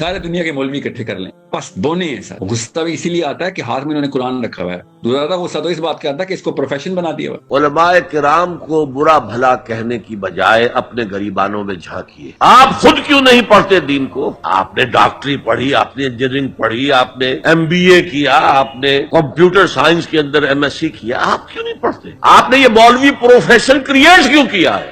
سارے دنیا کے مولوی اکٹھے کر لیں، بس بونے ہیں سر. غصہ بھی اسی لیے آتا ہے کہ ہاتھ میں انہوں نے قرآن رکھا ہوا ہے. دوسرا غصہ تو اس بات کا آتا ہے کہ اس کو پروفیشن بنا دیا ہوا. علماء کرام کو برا بھلا کہنے کی بجائے اپنے گریبانوں میں جھانکیے. آپ خود کیوں نہیں پڑھتے دین کو؟ آپ نے ڈاکٹری پڑھی، آپ نے انجینئرنگ پڑھی، آپ نے MBA کیا، آپ نے کمپیوٹر سائنس کے اندر MSc کیا، آپ کیوں نہیں پڑھتے؟ آپ نے یہ مولوی پروفیشن کریٹ کیوں کیا ہے؟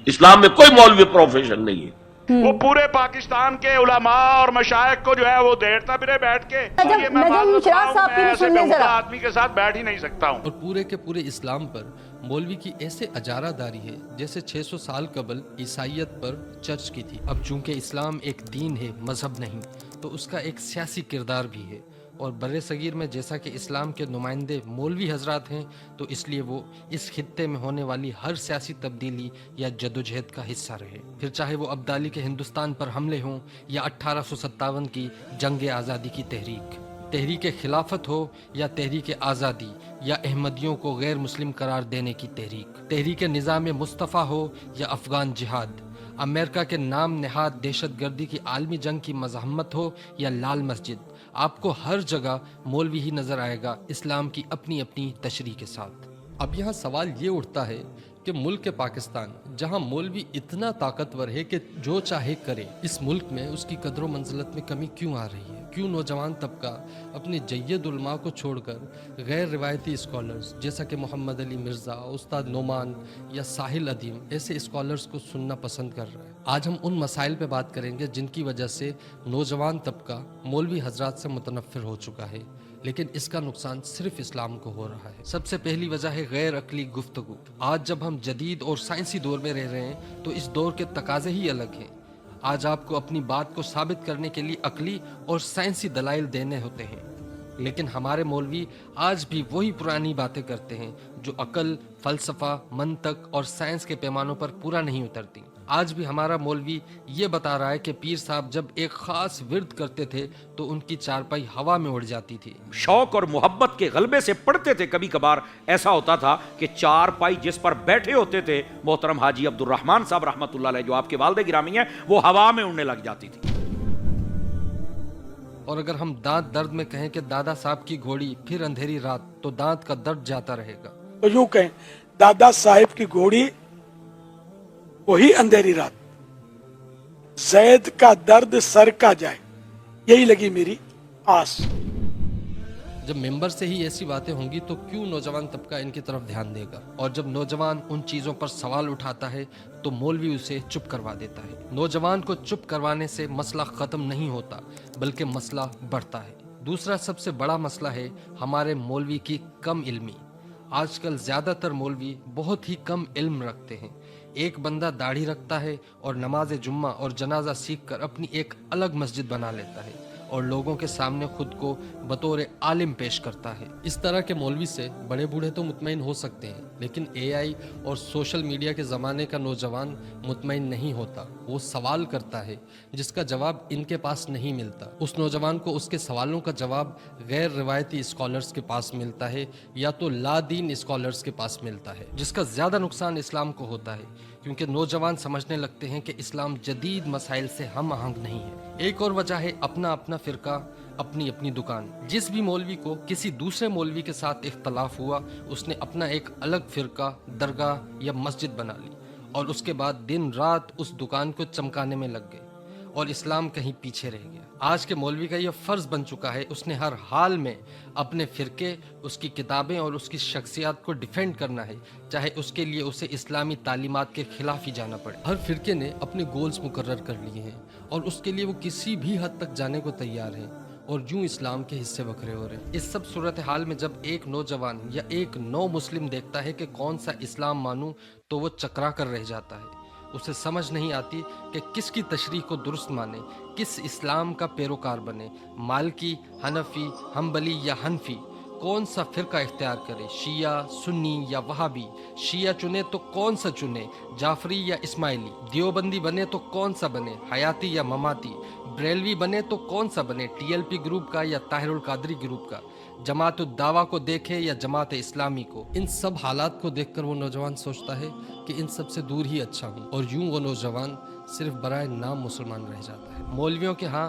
اسلام میں کوئی مولوی پروفیشن نہیں ہے. وہ پورے پاکستان کے علماء اور مشائخ کو جو ہے وہ دیڑتا پھرے بیٹھ کے. یہ میں ایسے بہودا آدمی کے ساتھ بیٹھ ہی نہیں سکتا ہوں. اور پورے کے پورے اسلام پر مولوی کی ایسے اجارہ داری ہے جیسے 600 سال قبل عیسائیت پر چرچ کی تھی. اب چونکہ اسلام ایک دین ہے، مذہب نہیں، تو اس کا ایک سیاسی کردار بھی ہے. اور بر صغیر میں جیسا کہ اسلام کے نمائندے مولوی حضرات ہیں، تو اس لیے وہ اس خطے میں ہونے والی ہر سیاسی تبدیلی یا جدوجہد کا حصہ رہے، پھر چاہے وہ عبدالی کے ہندوستان پر حملے ہوں یا 1857 کی جنگ آزادی کی تحریک خلافت ہو یا تحریک آزادی یا احمدیوں کو غیر مسلم قرار دینے کی تحریک نظام مصطفیٰ ہو یا افغان جہاد، امریکہ کے نام نہاد دہشت گردی کی عالمی جنگ کی مزاحمت ہو یا لال مسجد، آپ کو ہر جگہ مولوی ہی نظر آئے گا اسلام کی اپنی اپنی تشریح کے ساتھ. اب یہاں سوال یہ اٹھتا ہے کہ ملک پاکستان جہاں مولوی اتنا طاقتور ہے کہ جو چاہے کرے، اس ملک میں اس کی قدر و منزلت میں کمی کیوں آ رہی ہے؟ کیوں نوجوان طبقہ اپنے جید علماء کو چھوڑ کر غیر روایتی اسکالرز جیسا کہ محمد علی مرزا، استاد نعمان یا ساحل ادیم ایسے اسکالرز کو سننا پسند کر رہا ہے؟ آج ہم ان مسائل پہ بات کریں گے جن کی وجہ سے نوجوان طبقہ مولوی حضرات سے متنفر ہو چکا ہے، لیکن اس کا نقصان صرف اسلام کو ہو رہا ہے. سب سے پہلی وجہ ہے غیر عقلی گفتگو. آج جب ہم جدید اور سائنسی دور میں رہ رہے ہیں تو اس دور کے تقاضے ہی الگ ہیں. آج آپ کو اپنی بات کو ثابت کرنے کے لیے عقلی اور سائنسی دلائل دینے ہوتے ہیں، لیکن ہمارے مولوی آج بھی وہی پرانی باتیں کرتے ہیں جو عقل، فلسفہ، منطق اور سائنس کے پیمانوں پر پورا نہیں اترتی. آج بھی ہمارا مولوی یہ بتا رہا ہے کہ پیر صاحب جب ایک خاص ورد کرتے تھے تو ان کی چارپائی ہوا میں اڑ جاتی تھی. شوق اور محبت کے غلبے سے پڑھتے تھے. کبھی کبھار ایسا ہوتا تھا کہ چارپائی جس پر بیٹھے ہوتے تھے محترم حاجی عبد الرحمن صاحب رحمۃ اللہ علیہ جو آپ کے والد گرامی ہیں، وہ ہوا میں اڑنے لگ جاتی تھی. اور اگر ہم دانت درد میں کہیں کہ دادا صاحب کی گھوڑی پھر اندھیری رات، تو دانت کا درد جاتا رہے گا. تو یوں کہیں دادا صاحب کی گھوڑی وہی اندھیری رات، زید کا درد سر کا جائے، یہی لگی میری آس. جب ممبر سے ہی ایسی باتیں ہوں گی تو کیوں نوجوان طبقہ ان کی طرف دھیان دے گا؟ اور جب نوجوان ان چیزوں پر سوال اٹھاتا ہے تو مولوی اسے چپ کروا دیتا ہے. نوجوان کو چپ کروانے سے مسئلہ ختم نہیں ہوتا بلکہ مسئلہ بڑھتا ہے. دوسرا سب سے بڑا مسئلہ ہے ہمارے مولوی کی کم علمی. آج کل زیادہ تر مولوی بہت ہی کم علم رکھتے ہیں. ایک بندہ داڑھی رکھتا ہے اور نماز جمعہ اور جنازہ سیکھ کر اپنی ایک الگ مسجد بنا لیتا ہے اور لوگوں کے سامنے خود کو بطور عالم پیش کرتا ہے. اس طرح کے مولوی سے بڑے بوڑھے تو مطمئن ہو سکتے ہیں، لیکن AI اور سوشل میڈیا کے زمانے کا نوجوان مطمئن نہیں ہوتا. وہ سوال کرتا ہے جس کا جواب ان کے پاس نہیں ملتا. اس نوجوان کو اس کے سوالوں کا جواب غیر روایتی اسکالرز کے پاس ملتا ہے یا تو لا دین اسکالرز کے پاس ملتا ہے، جس کا زیادہ نقصان اسلام کو ہوتا ہے کیونکہ نوجوان سمجھنے لگتے ہیں کہ اسلام جدید مسائل سے ہم آہنگ نہیں ہے. ایک اور وجہ ہے اپنا اپنا فرقہ، اپنی اپنی دکان. جس بھی مولوی کو کسی دوسرے مولوی کے ساتھ اختلاف ہوا، اس نے اپنا ایک الگ فرقہ، درگاہ یا مسجد بنا لی اور اس کے بعد دن رات اس دکان کو چمکانے میں لگ گئے اور اسلام کہیں پیچھے رہ گیا. آج کے مولوی کا یہ فرض بن چکا ہے اس نے ہر حال میں اپنے فرقے، اس کی کتابیں اور اس کی شخصیات کو ڈیفینڈ کرنا ہے، چاہے اس کے لیے اسے اسلامی تعلیمات کے خلاف ہی جانا پڑے. ہر فرقے نے اپنے گولز مقرر کر لیے ہیں اور اس کے لیے وہ کسی بھی حد تک جانے کو تیار ہیں اور یوں اسلام کے حصے بکھرے ہو رہے ہیں. اس سب صورتحال میں جب ایک نوجوان یا ایک نو مسلم دیکھتا ہے کہ کون سا اسلام مانوں تو وہ چکرا کر رہ جاتا ہے. اسے سمجھ نہیں آتی کہ کس کی تشریح کو درست مانے، کس اسلام کا پیروکار بنے، مالکی، حنفی، حنبلی یا حنفی. کون سا فرقہ اختیار کرے، شیعہ، سنی یا وہابی. شیعہ چنے تو کون سا چنے، جعفری یا اسماعیلی. دیوبندی بنے تو کون سا بنے، حیاتی یا مماتی. بریلوی بنے تو کون سا بنے، TLP گروپ کا یا طاہر القادری گروپ کا. جماعت الدعویٰ کو دیکھے یا جماعت اسلامی کو. ان سب حالات کو دیکھ کر وہ نوجوان سوچتا ہے کہ ان سب سے دور ہی اچھا ہوں، اور یوں وہ نوجوان صرف برائے نام مسلمان رہ جاتا ہے. مولویوں کے ہاں